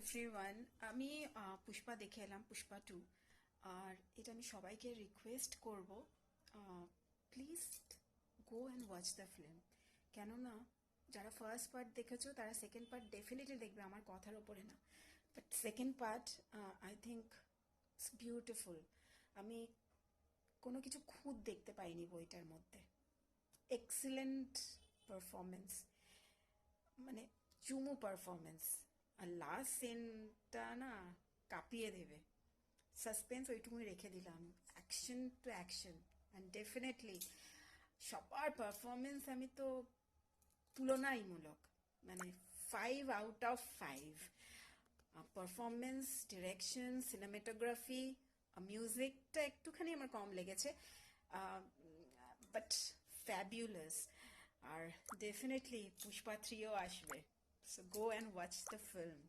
Everyone, আমি পুষ্পা দেখে এলাম, পুষ্পা 2। আর এটা আমি সবাইকে রিকোয়েস্ট করব, please go and watch the film. কেননা যারা ফার্স্ট পার্ট দেখেছো তারা সেকেন্ড পার্ট ডেফিনেটলি দেখবে, আমার কথার ওপরে না। But second part I think it's beautiful. আমি কোনো কিছু খুঁত দেখতে পাইনি বইটার মধ্যে। এক্সিলেন্ট পারফরমেন্স, মানে চুমু পারফরমেন্স। আর লাস্ট সিনটা না কাঁপিয়ে দেবে। সাসপেন্স ওইটুকুই রেখে দিলাম, action to action. And definitely সবার পারফরমেন্স আমি তো তুলনাইমূলক, মানে 5 out of 5। Performance, direction, cinematography, মিউজিকটা একটুখানি আমার কম লেগেছে, বাট ফ্যাবিউলাস। আর ডেফিনেটলি পুষ্পা 3ও আসবে, so go and watch the film.